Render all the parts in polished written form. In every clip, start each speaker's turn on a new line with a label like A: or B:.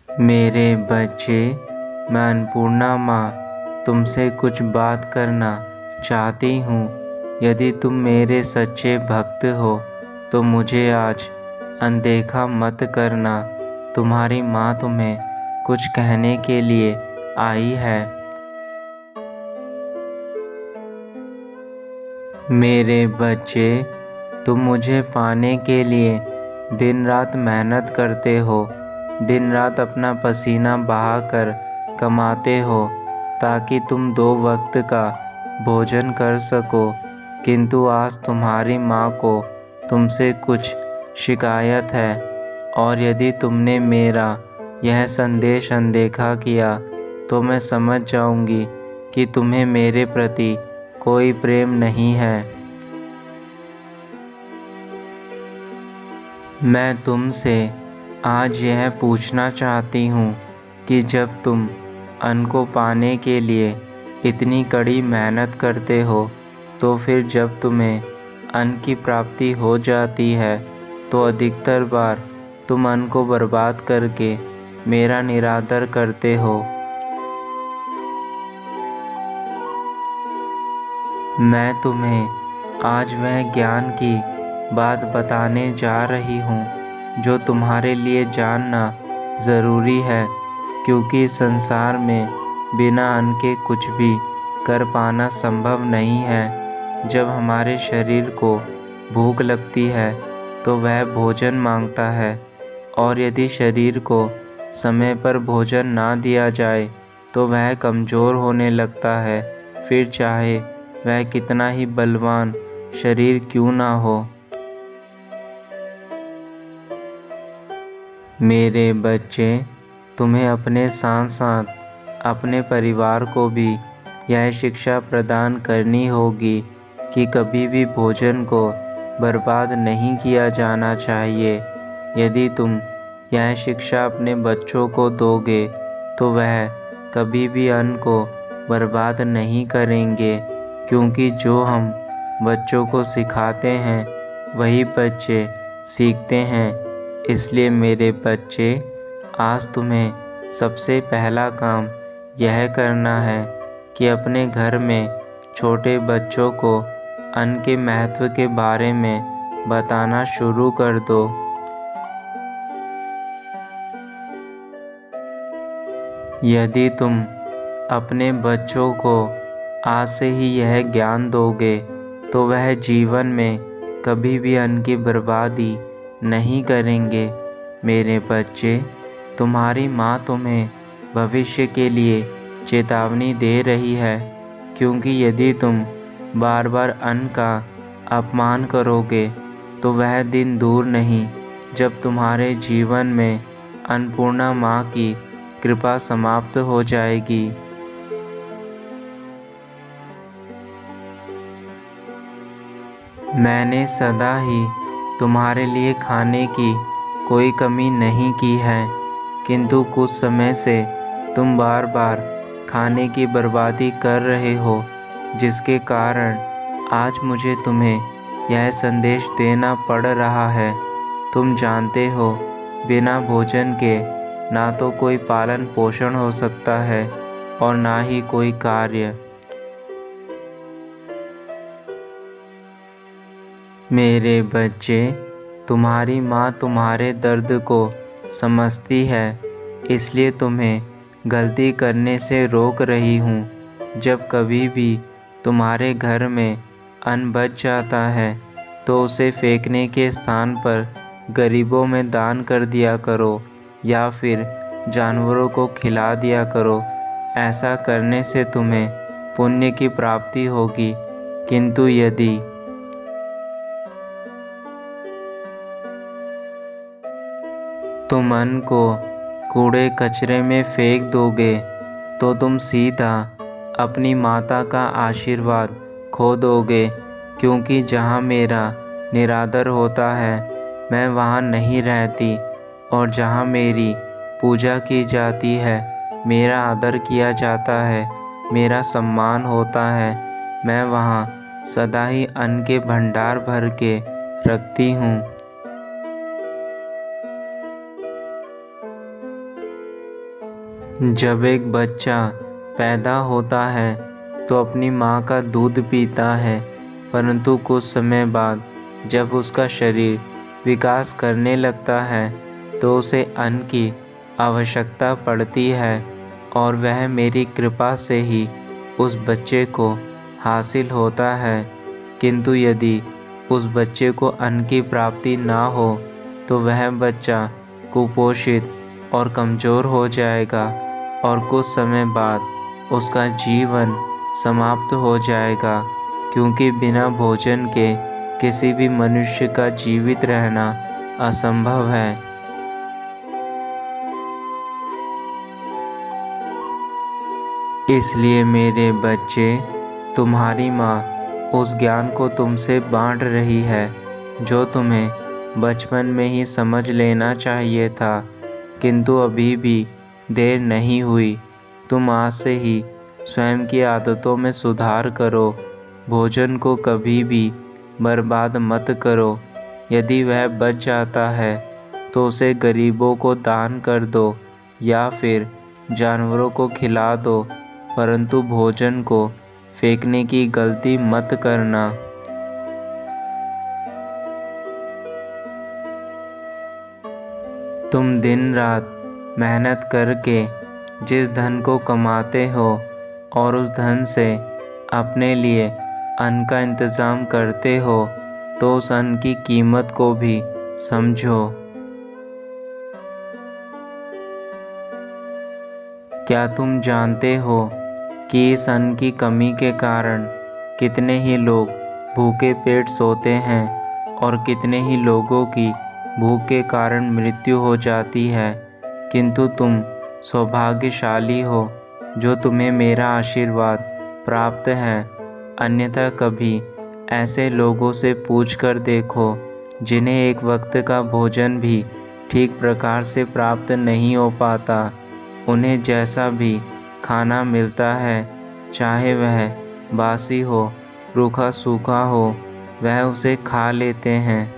A: मेरे बच्चे, मैं अन्नपूर्णा माँ तुमसे कुछ बात करना चाहती हूँ। यदि तुम मेरे सच्चे भक्त हो तो मुझे आज अनदेखा मत करना। तुम्हारी माँ तुम्हें कुछ कहने के लिए आई है। मेरे बच्चे, तुम मुझे पाने के लिए दिन रात मेहनत करते हो, दिन रात अपना पसीना बहाकर कमाते हो ताकि तुम 2 वक्त का भोजन कर सको। किंतु आज तुम्हारी माँ को तुमसे कुछ शिकायत है, और यदि तुमने मेरा यह संदेश अनदेखा किया तो मैं समझ जाऊंगी कि तुम्हें मेरे प्रति कोई प्रेम नहीं है। मैं तुमसे आज यह पूछना चाहती हूँ कि जब तुम अन्न को पाने के लिए इतनी कड़ी मेहनत करते हो, तो फिर जब तुम्हें अन्न की प्राप्ति हो जाती है तो अधिकतर बार तुम अन्न को बर्बाद करके मेरा निरादर करते हो। मैं तुम्हें आज वह ज्ञान की बात बताने जा रही हूँ जो तुम्हारे लिए जानना ज़रूरी है, क्योंकि संसार में बिना अन्न के कुछ भी कर पाना संभव नहीं है। जब हमारे शरीर को भूख लगती है तो वह भोजन मांगता है, और यदि शरीर को समय पर भोजन ना दिया जाए तो वह कमज़ोर होने लगता है, फिर चाहे वह कितना ही बलवान शरीर क्यों ना हो। मेरे बच्चे, तुम्हें अपने साथ साथ अपने परिवार को भी यह शिक्षा प्रदान करनी होगी कि कभी भी भोजन को बर्बाद नहीं किया जाना चाहिए। यदि तुम यह शिक्षा अपने बच्चों को दोगे तो वह कभी भी अन्न को बर्बाद नहीं करेंगे, क्योंकि जो हम बच्चों को सिखाते हैं वही बच्चे सीखते हैं। इसलिए मेरे बच्चे, आज तुम्हें सबसे पहला काम यह करना है कि अपने घर में छोटे बच्चों को अन्न के महत्व के बारे में बताना शुरू कर दो। यदि तुम अपने बच्चों को आज से ही यह ज्ञान दोगे तो वह जीवन में कभी भी अन्न की बर्बादी नहीं करेंगे। मेरे बच्चे, तुम्हारी माँ तुम्हें भविष्य के लिए चेतावनी दे रही है, क्योंकि यदि तुम बार बार अन्न का अपमान करोगे तो वह दिन दूर नहीं जब तुम्हारे जीवन में अन्नपूर्णा माँ की कृपा समाप्त हो जाएगी। मैंने सदा ही तुम्हारे लिए खाने की कोई कमी नहीं की है, किंतु कुछ समय से तुम बार बार खाने की बर्बादी कर रहे हो, जिसके कारण आज मुझे तुम्हें यह संदेश देना पड़ रहा है। तुम जानते हो, बिना भोजन के ना तो कोई पालन पोषण हो सकता है और ना ही कोई कार्य। मेरे बच्चे, तुम्हारी माँ तुम्हारे दर्द को समझती है, इसलिए तुम्हें गलती करने से रोक रही हूँ। जब कभी भी तुम्हारे घर में अन्न बच जाता है तो उसे फेंकने के स्थान पर गरीबों में दान कर दिया करो या फिर जानवरों को खिला दिया करो। ऐसा करने से तुम्हें पुण्य की प्राप्ति होगी। किंतु यदि तुम अन्न को कूड़े कचरे में फेंक दोगे तो तुम सीधा अपनी माता का आशीर्वाद खो दोगे, क्योंकि जहाँ मेरा निरादर होता है मैं वहाँ नहीं रहती, और जहाँ मेरी पूजा की जाती है, मेरा आदर किया जाता है, मेरा सम्मान होता है, मैं वहाँ सदा ही अन्न के भंडार भर के रखती हूँ। जब एक बच्चा पैदा होता है तो अपनी माँ का दूध पीता है, परंतु कुछ समय बाद जब उसका शरीर विकास करने लगता है तो उसे अन्न की आवश्यकता पड़ती है और वह मेरी कृपा से ही उस बच्चे को हासिल होता है। किंतु यदि उस बच्चे को अन्न की प्राप्ति ना हो तो वह बच्चा कुपोषित और कमज़ोर हो जाएगा और कुछ समय बाद उसका जीवन समाप्त हो जाएगा, क्योंकि बिना भोजन के किसी भी मनुष्य का जीवित रहना असंभव है। इसलिए मेरे बच्चे, तुम्हारी माँ उस ज्ञान को तुमसे बांट रही है जो तुम्हें बचपन में ही समझ लेना चाहिए था, किंतु अभी भी देर नहीं हुई। तुम आज से ही स्वयं की आदतों में सुधार करो। भोजन को कभी भी बर्बाद मत करो। यदि वह बच जाता है तो उसे गरीबों को दान कर दो या फिर जानवरों को खिला दो, परंतु भोजन को फेंकने की गलती मत करना। तुम दिन रात मेहनत करके जिस धन को कमाते हो और उस धन से अपने लिए अन्न का इंतज़ाम करते हो, तो उस अन्न की कीमत को भी समझो। क्या तुम जानते हो कि इस अन्न की कमी के कारण कितने ही लोग भूखे पेट सोते हैं और कितने ही लोगों की भूख के कारण मृत्यु हो जाती है? किंतु तुम सौभाग्यशाली हो जो तुम्हें मेरा आशीर्वाद प्राप्त है। अन्यथा कभी ऐसे लोगों से पूछ कर देखो जिन्हें एक वक्त का भोजन भी ठीक प्रकार से प्राप्त नहीं हो पाता। उन्हें जैसा भी खाना मिलता है, चाहे वह बासी हो, रूखा सूखा हो, वह उसे खा लेते हैं।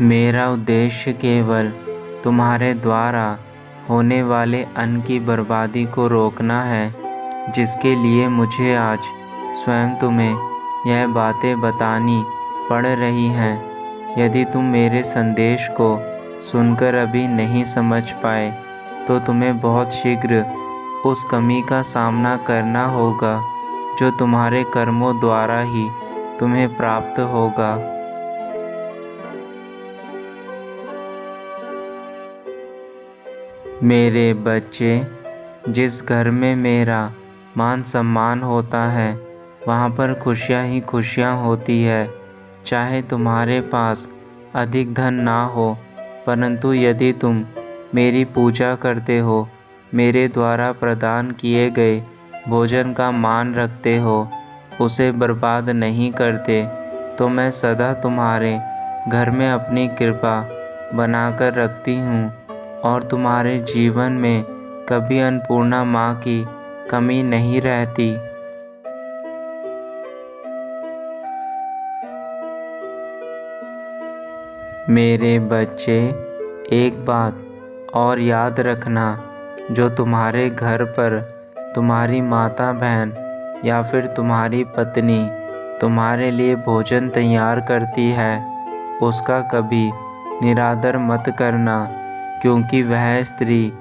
A: मेरा उद्देश्य केवल तुम्हारे द्वारा होने वाले अन्न की बर्बादी को रोकना है, जिसके लिए मुझे आज स्वयं तुम्हें यह बातें बतानी पड़ रही हैं। यदि तुम मेरे संदेश को सुनकर अभी नहीं समझ पाए तो तुम्हें बहुत शीघ्र उस कमी का सामना करना होगा जो तुम्हारे कर्मों द्वारा ही तुम्हें प्राप्त होगा। मेरे बच्चे, जिस घर में मेरा मान सम्मान होता है वहाँ पर खुशियाँ ही खुशियाँ होती है। चाहे तुम्हारे पास अधिक धन ना हो, परंतु यदि तुम मेरी पूजा करते हो, मेरे द्वारा प्रदान किए गए भोजन का मान रखते हो, उसे बर्बाद नहीं करते, तो मैं सदा तुम्हारे घर में अपनी कृपा बनाकर रखती हूँ और तुम्हारे जीवन में कभी अन्नपूर्णा माँ की कमी नहीं रहती। मेरे बच्चे, एक बात और याद रखना, जो तुम्हारे घर पर तुम्हारी माता बहन या फिर तुम्हारी पत्नी तुम्हारे लिए भोजन तैयार करती है, उसका कभी निरादर मत करना, क्योंकि वह स्त्री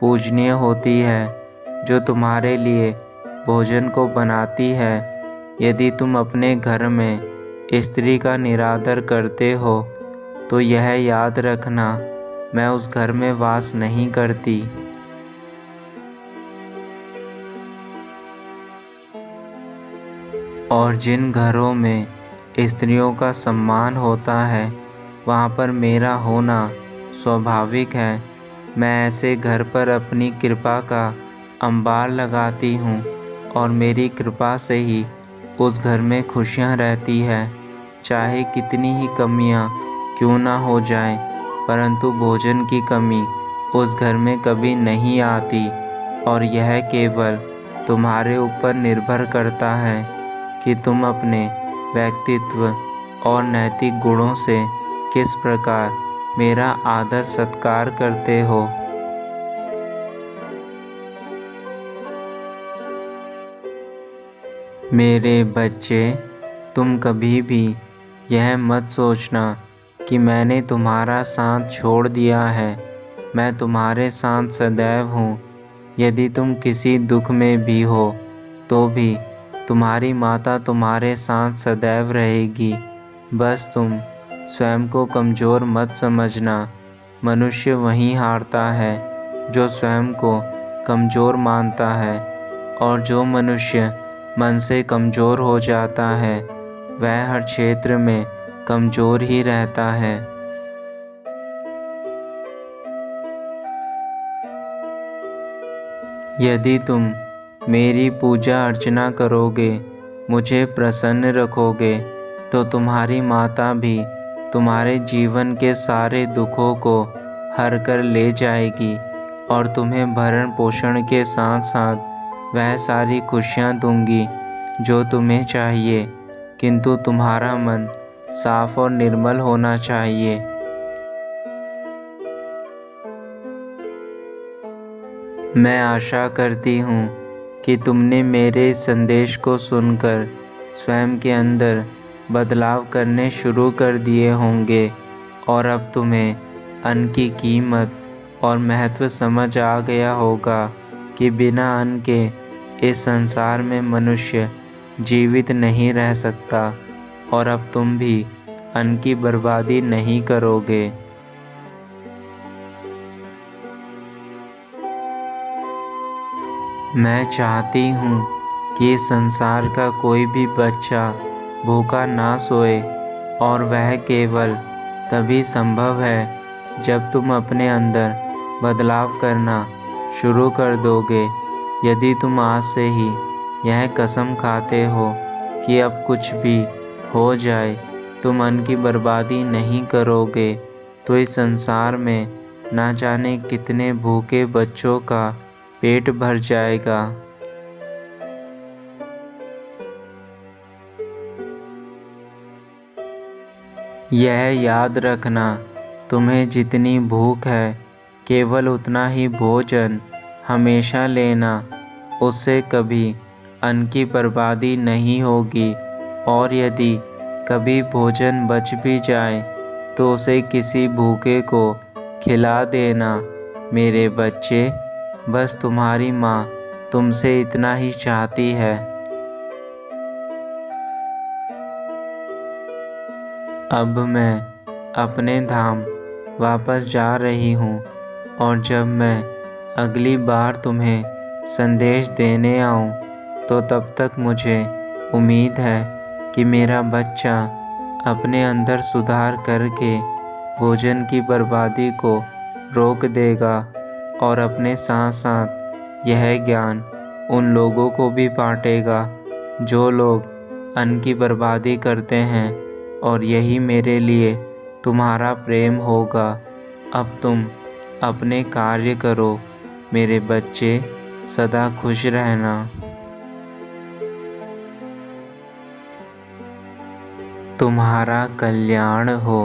A: पूजनीय होती है जो तुम्हारे लिए भोजन को बनाती है। यदि तुम अपने घर में स्त्री का निरादर करते हो तो यह याद रखना, मैं उस घर में वास नहीं करती। और जिन घरों में स्त्रियों का सम्मान होता है वहाँ पर मेरा होना स्वाभाविक है। मैं ऐसे घर पर अपनी कृपा का अंबार लगाती हूँ और मेरी कृपा से ही उस घर में खुशियाँ रहती है। चाहे कितनी ही कमियाँ क्यों ना हो जाएं, परंतु भोजन की कमी उस घर में कभी नहीं आती। और यह केवल तुम्हारे ऊपर निर्भर करता है कि तुम अपने व्यक्तित्व और नैतिक गुणों से किस प्रकार मेरा आदर सत्कार करते हो। मेरे बच्चे, तुम कभी भी यह मत सोचना कि मैंने तुम्हारा साथ छोड़ दिया है। मैं तुम्हारे साथ सदैव हूँ। यदि तुम किसी दुख में भी हो तो भी तुम्हारी माता तुम्हारे साथ सदैव रहेगी। बस तुम स्वयं को कमज़ोर मत समझना। मनुष्य वहीं हारता है जो स्वयं को कमज़ोर मानता है, और जो मनुष्य मन से कमज़ोर हो जाता है वह हर क्षेत्र में कमज़ोर ही रहता है। यदि तुम मेरी पूजा अर्चना करोगे, मुझे प्रसन्न रखोगे, तो तुम्हारी माता भी तुम्हारे जीवन के सारे दुखों को हर कर ले जाएगी और तुम्हें भरण पोषण के साथ साथ वह सारी खुशियाँ दूंगी जो तुम्हें चाहिए। किंतु तुम्हारा मन साफ और निर्मल होना चाहिए। मैं आशा करती हूँ कि तुमने मेरे इस संदेश को सुनकर स्वयं के अंदर बदलाव करने शुरू कर दिए होंगे और अब तुम्हें अन्न की कीमत और महत्व समझ आ गया होगा कि बिना अन्न के इस संसार में मनुष्य जीवित नहीं रह सकता, और अब तुम भी अन्न की बर्बादी नहीं करोगे। मैं चाहती हूँ कि इस संसार का कोई भी बच्चा भूखा ना सोए, और वह केवल तभी संभव है जब तुम अपने अंदर बदलाव करना शुरू कर दोगे। यदि तुम आज से ही यह कसम खाते हो कि अब कुछ भी हो जाए तुम अन्न की बर्बादी नहीं करोगे, तो इस संसार में ना जाने कितने भूखे बच्चों का पेट भर जाएगा। यह याद रखना, तुम्हें जितनी भूख है केवल उतना ही भोजन हमेशा लेना। उससे कभी अन्न की बर्बादी नहीं होगी, और यदि कभी भोजन बच भी जाए तो उसे किसी भूखे को खिला देना। मेरे बच्चे, बस तुम्हारी माँ तुमसे इतना ही चाहती है। अब मैं अपने धाम वापस जा रही हूँ, और जब मैं अगली बार तुम्हें संदेश देने आऊँ तो तब तक मुझे उम्मीद है कि मेरा बच्चा अपने अंदर सुधार करके भोजन की बर्बादी को रोक देगा, और अपने साथ साथ यह ज्ञान उन लोगों को भी बांटेगा जो लोग अन्न की बर्बादी करते हैं, और यही मेरे लिए तुम्हारा प्रेम होगा। अब तुम अपने कार्य करो मेरे बच्चे, सदा खुश रहना। तुम्हारा कल्याण हो।